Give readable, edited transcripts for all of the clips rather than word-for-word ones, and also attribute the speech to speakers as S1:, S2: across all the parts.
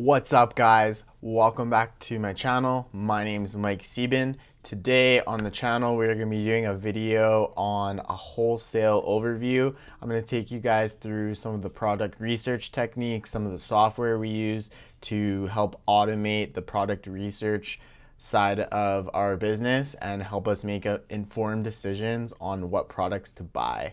S1: What's up, guys? Welcome back to my channel. My name is Mike Sieben. Today on the channel we're going to be doing a video on a wholesale overview. I'm going to take you guys through some of the product research techniques, some of the software we use to help automate the product research side of our business and help us make informed decisions on what products to buy.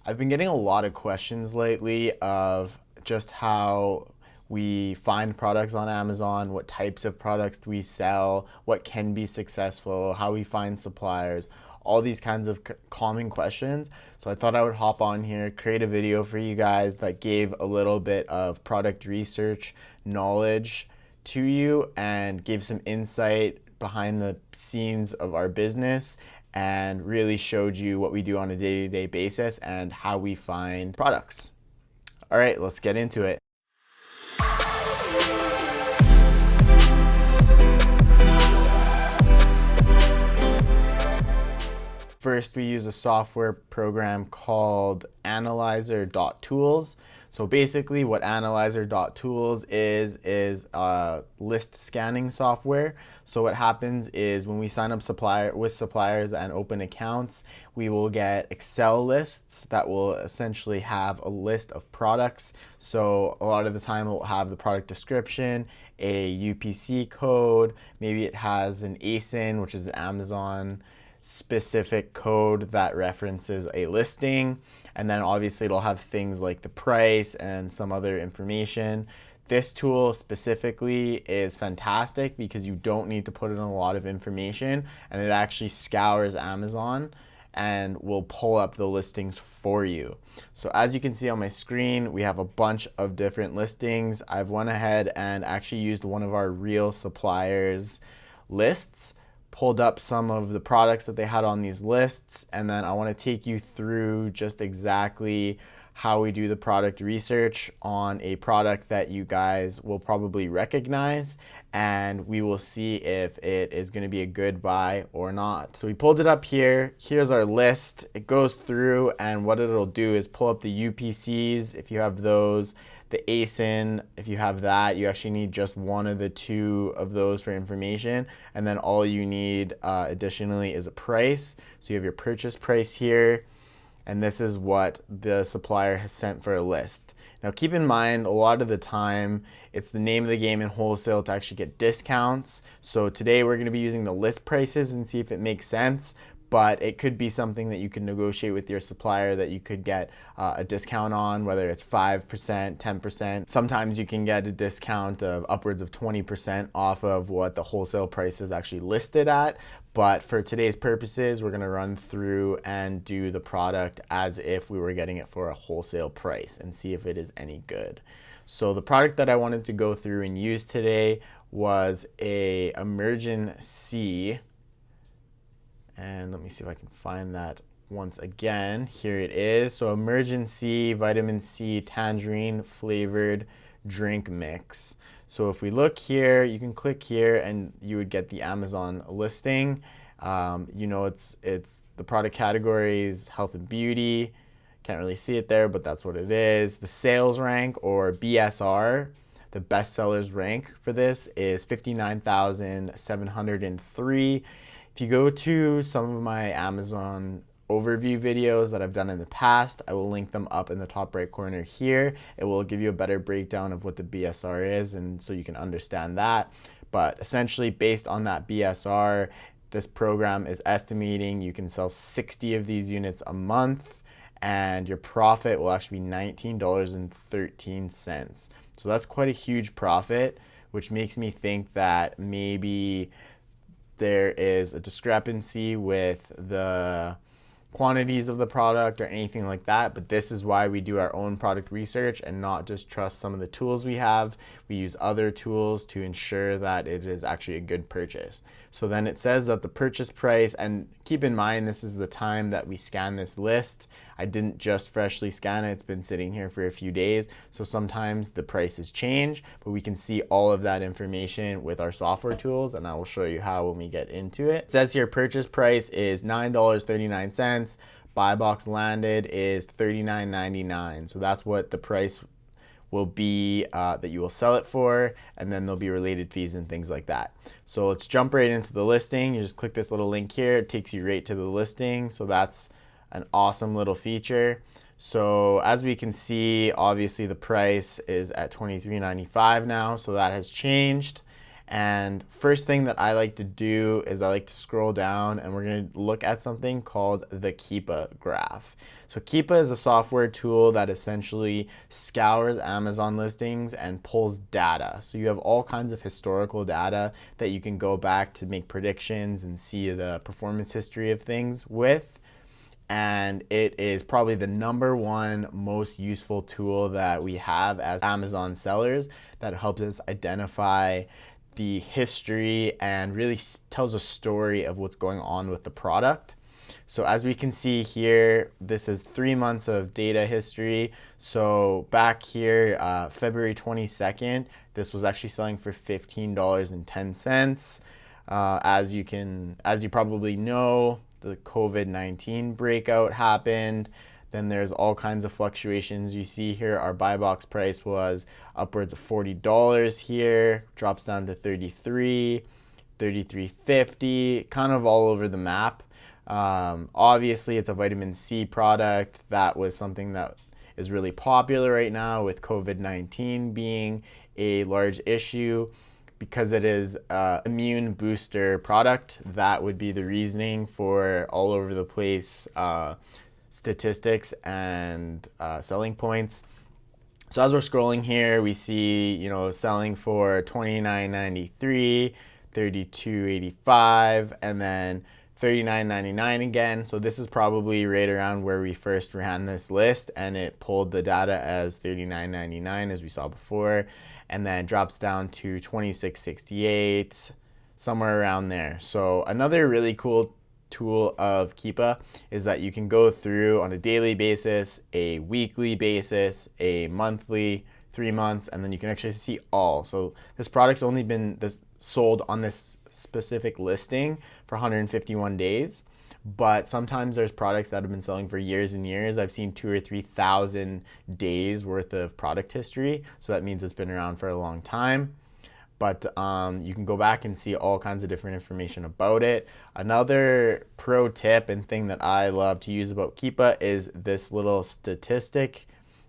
S1: I've been getting a lot of questions lately of just how we find products on Amazon, what types of products we sell, what can be successful, how we find suppliers, all these kinds of common questions. So I thought I would hop on here, create a video for you guys that gave a little bit of product research knowledge to you and gave some insight behind the scenes of our business and really showed you what we do on a day-to-day basis and how we find products. All right, let's get into it. First, we use a software program called Analyzer.tools. So basically what Analyzer.tools is a list scanning software. So what happens is when we sign up with suppliers and open accounts, we will get Excel lists that will essentially have a list of products. So a lot of the time it will have the product description, a UPC code, maybe it has an ASIN, which is an Amazon specific code that references a listing, and then obviously it'll have things like the price and some other information. This tool specifically is fantastic because you don't need to put in a lot of information, and it actually scours Amazon and will pull up the listings for you. So as you can see on my screen, we have a bunch of different listings. I've went ahead and actually used one of our real suppliers lists, pulled up some of the products that they had on these lists, and then I want to take you through just exactly how we do the product research on a product that you guys will probably recognize, and we will see if it is going to be a good buy or not. So we pulled it up here. Here's our list. It goes through, and what it'll do is pull up the UPCs if you have those, the ASIN, if you have that. You actually need just one of the two of those for information, and then all you need additionally is a price. So you have your purchase price here, and this is what the supplier has sent for a list. Now keep in mind, a lot of the time it's the name of the game in wholesale to actually get discounts. So today we're going to be using the list prices and see if it makes sense, but it could be something that you can negotiate with your supplier that you could get a discount on, whether it's 5%, 10%. Sometimes you can get a discount of upwards of 20% off of what the wholesale price is actually listed at. But for today's purposes, we're gonna run through and do the product as if we were getting it for a wholesale price and see if it is any good. So the product that I wanted to go through and use today was a Emergen-C. And let me see if I can find that once again. Here it is. So Emergen-C vitamin C tangerine flavored drink mix. So if we look here, you can click here and you would get the Amazon listing. You know, it's the product categories, health and beauty. Can't really see it there, but that's what it is. The sales rank, or BSR, the best sellers rank for this is 59,703. If you go to some of my Amazon overview videos that I've done in the past, I will link them up in the top right corner here. It will give you a better breakdown of what the BSR is, and so you can understand that. But essentially, based on that BSR, this program is estimating you can sell 60 of these units a month, and your profit will actually be $19.13. So that's quite a huge profit, which makes me think that maybe there is a discrepancy with the quantities of the product or anything like that, but this is why we do our own product research and not just trust some of the tools we have. We use other tools to ensure that it is actually a good purchase. So then it says that the purchase price, and keep in mind this is the time that we scan this list. I didn't just freshly scan it, it's been sitting here for a few days, so sometimes the prices change, but we can see all of that information with our software tools, and I will show you how when we get into it. It says here purchase price is $9.39. Buy box landed is $39.99. So that's what the price will be that you will sell it for, and then there'll be related fees and things like that. So let's jump right into the listing. You just click this little link here. It takes you right to the listing. So that's an awesome little feature. So as we can see, obviously the price is at $23.95 now, so that has changed. And first thing that I like to do is I like to scroll down, and we're going to look at something called the Keepa graph. So Keepa is a software tool that essentially scours Amazon listings and pulls data. So you have all kinds of historical data that you can go back to make predictions and see the performance history of things with. And it is probably the #1 most useful tool that we have as Amazon sellers that helps us identify the history and really tells a story of what's going on with the product. So as we can see here, this is 3 months of data history. So back here, February 22nd, this was actually selling for $15.10. As you probably know, the COVID-19 breakout happened. Then there's all kinds of fluctuations. You see here our buy box price was upwards of $40 here, drops down to $33, $33.50, kind of all over the map. Obviously, it's a vitamin C product. That was something that is really popular right now with COVID-19 being a large issue. Because it is an immune booster product, that would be the reasoning for all over the place statistics and selling points. So as we're scrolling here, we see, selling for $29.93, $32.85, and then $39.99 again. So this is probably right around where we first ran this list, and it pulled the data as $39.99 as we saw before, and then drops down to $26.68, somewhere around there. So another really cool tool of Keepa is that you can go through on a daily basis, a weekly basis, a monthly, 3 months, and then you can actually see all. So this product's only been sold on this specific listing for 151 days, but sometimes there's products that have been selling for years and years. I've seen 2,000 or 3,000 days worth of product history, so that means it's been around for a long time. But you can go back and see all kinds of different information about it. Another pro tip and thing that I love to use about Keepa is this little statistic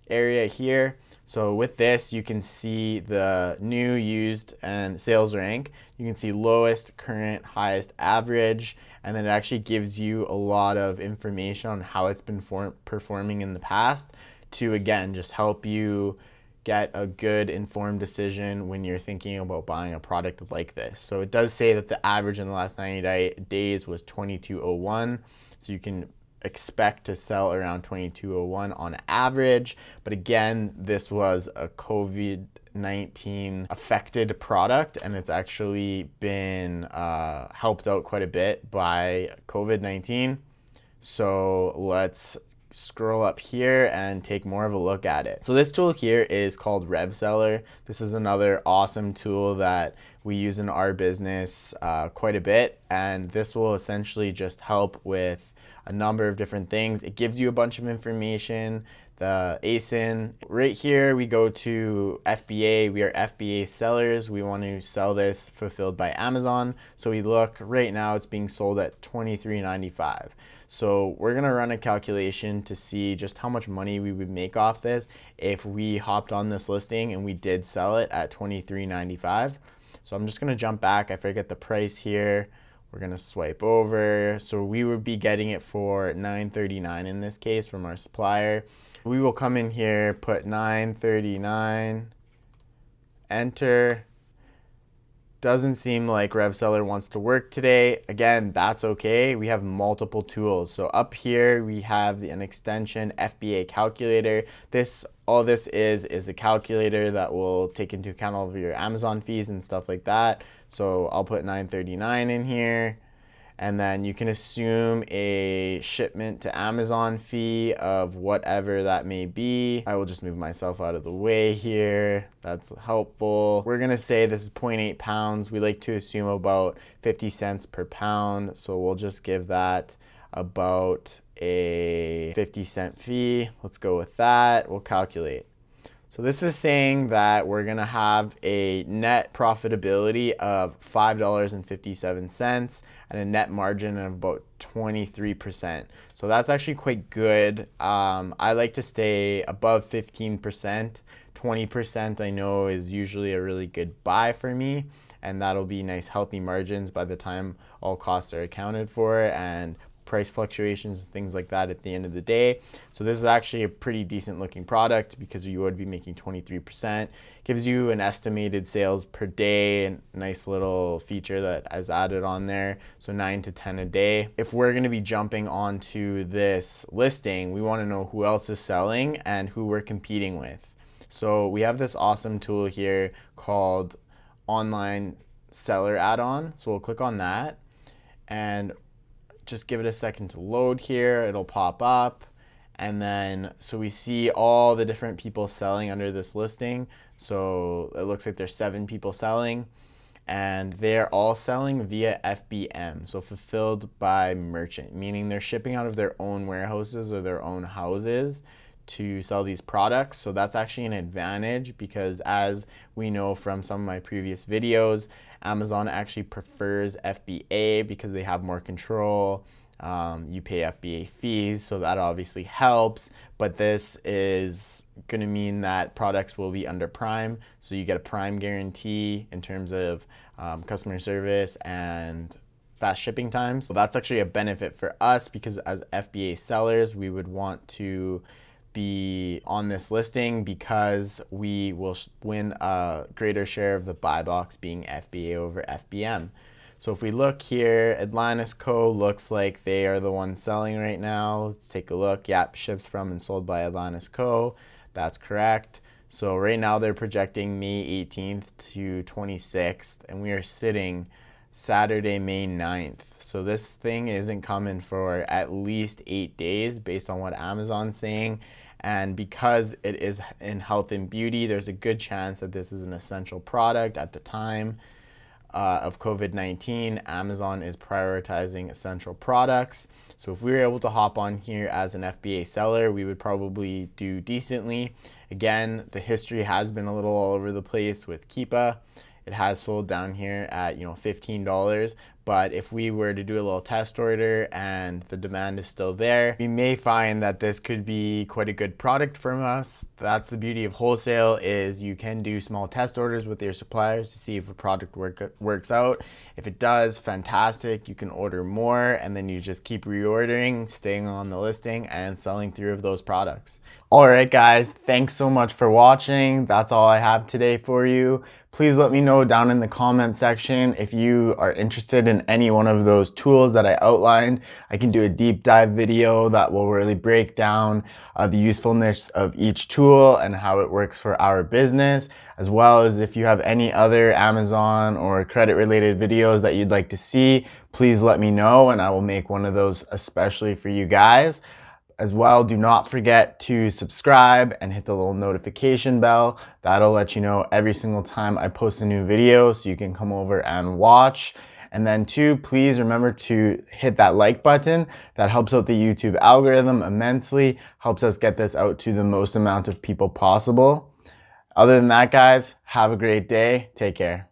S1: area here. So with this, you can see the new, used, and sales rank. You can see lowest, current, highest, average, and then it actually gives you a lot of information on how it's been performing in the past to, again, just help you get a good informed decision when you're thinking about buying a product like this. So it does say that the average in the last 90 days was 2201. So you can expect to sell around 2201 on average. But again, this was a COVID-19 affected product, and it's actually been helped out quite a bit by COVID-19. So let's scroll up here and take more of a look at it. So this tool here is called RevSeller. This is another awesome tool that we use in our business quite a bit, and this will essentially just help with a number of different things. It gives you a bunch of information. The ASIN, right here we go to FBA. We are FBA sellers. We want to sell this fulfilled by Amazon. So we look right now, it's being sold at $23.95. So we're gonna run a calculation to see just how much money we would make off this if we hopped on this listing and we did sell it at $23.95. So I'm just gonna jump back. I forget the price here. We're gonna swipe over. So we would be getting it for $9.39 in this case from our supplier. We will come in here, put $9.39, enter. Doesn't seem like RevSeller wants to work today. Again, that's okay. We have multiple tools. So up here we have an extension FBA calculator. All this is a calculator that will take into account all of your Amazon fees and stuff like that. So I'll put $9.39 in here. And then you can assume a shipment to Amazon fee of whatever that may be. I will just move myself out of the way here. That's helpful. We're gonna say this is 0.8 pounds. We like to assume about 50 cents per pound. So we'll just give that about a 50-cent fee. Let's go with that. We'll calculate. So this is saying that we're gonna have a net profitability of $5.57 and a net margin of about 23%. So that's actually quite good. I like to stay above 15%. 20% I know is usually a really good buy for me, and that'll be nice healthy margins by the time all costs are accounted for and price fluctuations and things like that at the end of the day. So this is actually a pretty decent looking product because you would be making 23%. Gives you an estimated sales per day, and nice little feature that is added on there. So 9 to 10 a day. If we're gonna be jumping onto this listing, we wanna know who else is selling and who we're competing with. So we have this awesome tool here called Online Seller Add-on. So we'll click on that and just give it a second to load here. It'll pop up. And then, so we see all the different people selling under this listing. So it looks like there's 7 people selling, and they're all selling via FBM. So fulfilled by merchant, meaning they're shipping out of their own warehouses or their own houses to sell these products. So that's actually an advantage because, as we know from some of my previous videos, Amazon actually prefers FBA because they have more control. You pay FBA fees, so that obviously helps, but this is going to mean that products will be under Prime, so you get a Prime guarantee in terms of customer service and fast shipping times. So that's actually a benefit for us because as FBA sellers, we would want to be on this listing because we will win a greater share of the buy box being FBA over FBM. So if we look here, Atlantis Co. looks like they are the ones selling right now. Let's take a look. Yep, ships from and sold by Atlantis Co. That's correct. So right now they're projecting May 18th to 26th, and we are sitting Saturday, May 9th. So this thing isn't coming for at least 8 days based on what Amazon's saying. And because it is in health and beauty, there's a good chance that this is an essential product at the time of COVID-19. Amazon is prioritizing essential products. So if we were able to hop on here as an FBA seller, we would probably do decently. Again, the history has been a little all over the place with Keepa. It has sold down here at $15, but if we were to do a little test order and the demand is still there, we may find that this could be quite a good product from us. That's the beauty of wholesale, is you can do small test orders with your suppliers to see if a product works out. If it does, fantastic. You can order more and then you just keep reordering, staying on the listing and selling through of those products. All right, guys, thanks so much for watching. That's all I have today for you. Please let me know down in the comment section if you are interested in any one of those tools that I outlined. I can do a deep dive video that will really break down the usefulness of each tool and how it works for our business, as well as if you have any other Amazon or credit related videos that you'd like to see, please let me know and I will make one of those especially for you guys. As well, do not forget to subscribe and hit the little notification bell. That'll let you know every single time I post a new video so you can come over and watch. And then 2, please remember to hit that like button. That helps out the YouTube algorithm immensely, helps us get this out to the most amount of people possible. Other than that, guys, have a great day. Take care.